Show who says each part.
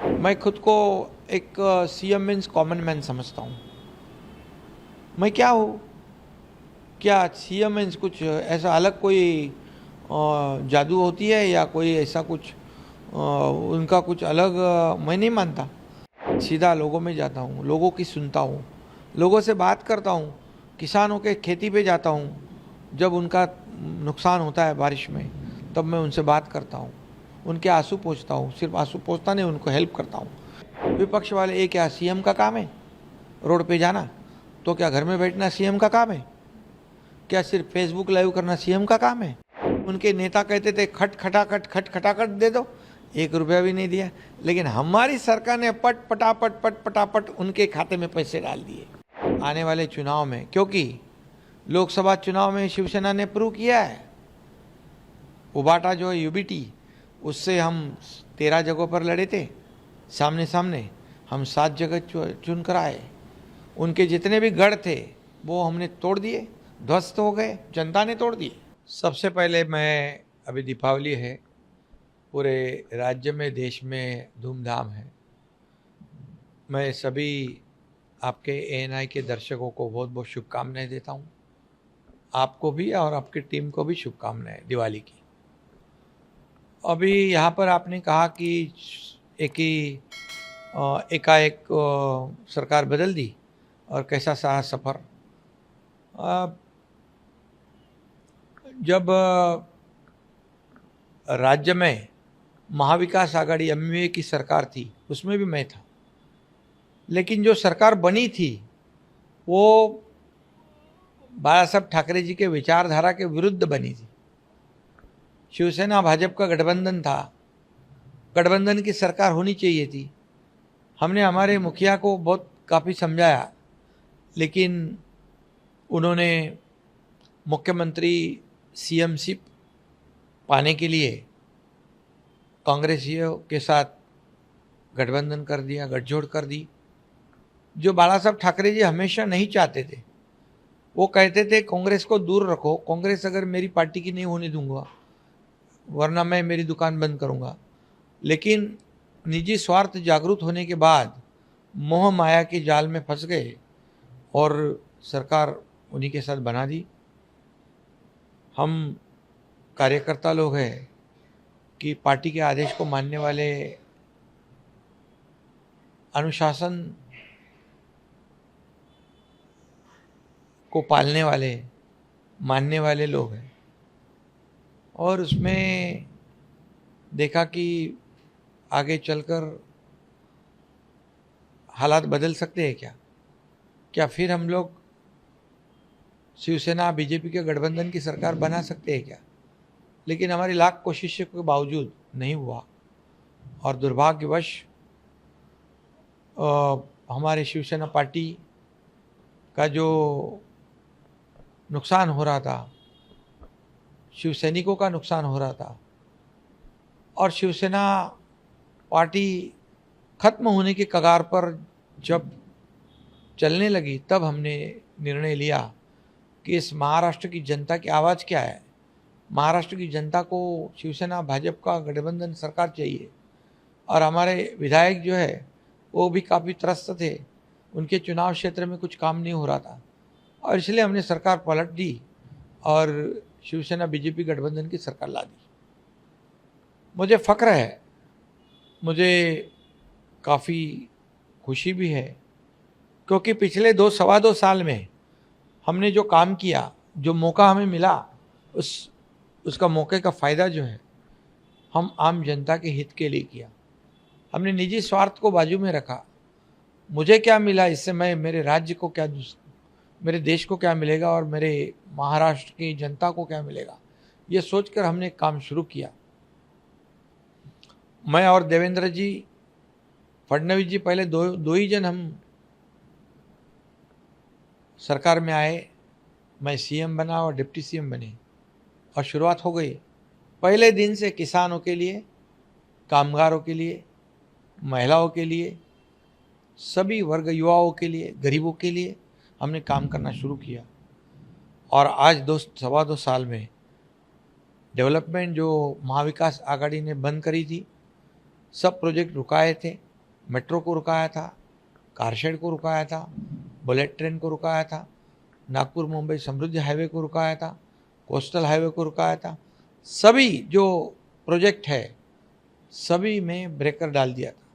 Speaker 1: मैं खुद को एक सीएम मीन्स कॉमन मैन समझता हूँ। मैं क्या हूँ? क्या सीएम मीन्स कुछ ऐसा अलग कोई जादू होती है या कोई ऐसा कुछ उनका कुछ अलग मैं नहीं मानता। सीधा लोगों में जाता हूँ, लोगों की सुनता हूँ, लोगों से बात करता हूँ, किसानों के खेती पे जाता हूँ। जब उनका नुकसान होता है बारिश में, तब मैं उनसे बात करता हूँ, उनके आंसू पोंछता हूँ। सिर्फ आंसू पोंछता नहीं, उनको हेल्प करता हूँ। विपक्ष वाले ये क्या सीएम का काम है रोड पे जाना? तो क्या घर में बैठना सीएम का काम है? क्या सिर्फ फेसबुक लाइव करना सीएम का काम है? उनके नेता कहते थे खट खटाखट दे दो, 1 रुपया भी नहीं दिया। लेकिन हमारी सरकार ने पट पटापट उनके खाते में पैसे डाल दिए आने वाले चुनाव में। क्योंकि लोकसभा चुनाव में शिवसेना ने प्रूव किया है, उबाटा जो है यूबीटी, उससे हम 13 जगहों पर लड़े थे सामने सामने, हम 7 जगह चुन कर आए। उनके जितने भी गढ़ थे वो हमने तोड़ दिए, ध्वस्त हो गए, जनता ने तोड़ दिए। सबसे पहले मैं, अभी दीपावली है, पूरे राज्य में देश में धूमधाम है। मैं सभी आपके एएनआई के दर्शकों को बहुत बहुत शुभकामनाएं देता हूँ। आपको भी और आपकी टीम को भी शुभकामनाएं दिवाली की। अभी यहाँ पर आपने कहा कि एकाएक सरकार बदल दी और कैसा सहा सफ़र। जब राज्य में महाविकास आघाड़ी एमवीए की सरकार थी, उसमें भी मैं था। लेकिन जो सरकार बनी थी वो बाला साहब ठाकरे जी के विचारधारा के विरुद्ध बनी थी। शिवसेना भाजपा का गठबंधन था, गठबंधन की सरकार होनी चाहिए थी। हमने हमारे मुखिया को बहुत काफ़ी समझाया, लेकिन उन्होंने मुख्यमंत्री सीएमशिप पाने के लिए कांग्रेसियों के साथ गठबंधन कर दिया, गठजोड़ कर दी, जो बाला साहब ठाकरे जी हमेशा नहीं चाहते थे। वो कहते थे कांग्रेस को दूर रखो, कांग्रेस अगर मेरी पार्टी की नहीं होने दूंगा, वरना मैं मेरी दुकान बंद करूंगा। लेकिन निजी स्वार्थ जागरूक होने के बाद मोह माया के जाल में फंस गए और सरकार उन्हीं के साथ बना दी। हम कार्यकर्ता लोग हैं कि पार्टी के आदेश को मानने वाले, अनुशासन को पालने वाले, मानने वाले लोग हैं। और उसमें देखा कि आगे चलकर हालात बदल सकते हैं क्या? क्या फिर हम लोग शिवसेना बीजेपी के गठबंधन की सरकार बना सकते हैं क्या? लेकिन हमारी लाख कोशिशों के बावजूद नहीं हुआ और दुर्भाग्यवश हमारे शिवसेना पार्टी का जो नुकसान हो रहा था, शिव सैनिकों का नुकसान हो रहा था, और शिवसेना पार्टी खत्म होने के कगार पर जब चलने लगी, तब हमने निर्णय लिया कि इस महाराष्ट्र की जनता की आवाज़ क्या है। महाराष्ट्र की जनता को शिवसेना भाजपा का गठबंधन सरकार चाहिए। और हमारे विधायक जो है वो भी काफ़ी त्रस्त थे, उनके चुनाव क्षेत्र में कुछ काम नहीं हो रहा था, और इसलिए हमने सरकार पलट दी और शिवसेना बीजेपी गठबंधन की सरकार ला दी। मुझे फ़ख्र है, मुझे काफ़ी खुशी भी है, क्योंकि पिछले 2 सवा 2 साल में हमने जो काम किया, जो मौका हमें मिला, उसका मौके का फ़ायदा जो है हम आम जनता के हित के लिए किया। हमने निजी स्वार्थ को बाजू में रखा। मुझे क्या मिला इससे, मैं मेरे राज्य को क्या, मेरे देश को क्या मिलेगा और मेरे महाराष्ट्र की जनता को क्या मिलेगा, ये सोचकर हमने काम शुरू किया। मैं और देवेंद्र जी फडणवीस जी पहले दो ही जन हम सरकार में आए। मैं सीएम बना और डिप्टी सीएम बने और शुरुआत हो गई। पहले दिन से किसानों के लिए, कामगारों के लिए, महिलाओं के लिए, सभी वर्ग, युवाओं के लिए, गरीबों के लिए हमने काम करना शुरू किया। और आज 2 सवा 2 साल में डेवलपमेंट जो महाविकास आघाड़ी ने बंद करी थी, सब प्रोजेक्ट रुकाए थे, मेट्रो को रुकाया था, कारशेड को रुकाया था, बुलेट ट्रेन को रुकाया था, नागपुर मुंबई समृद्धि हाईवे को रुकाया था, कोस्टल हाईवे को रुकाया था। सभी जो प्रोजेक्ट है सभी में ब्रेकर डाल दिया था।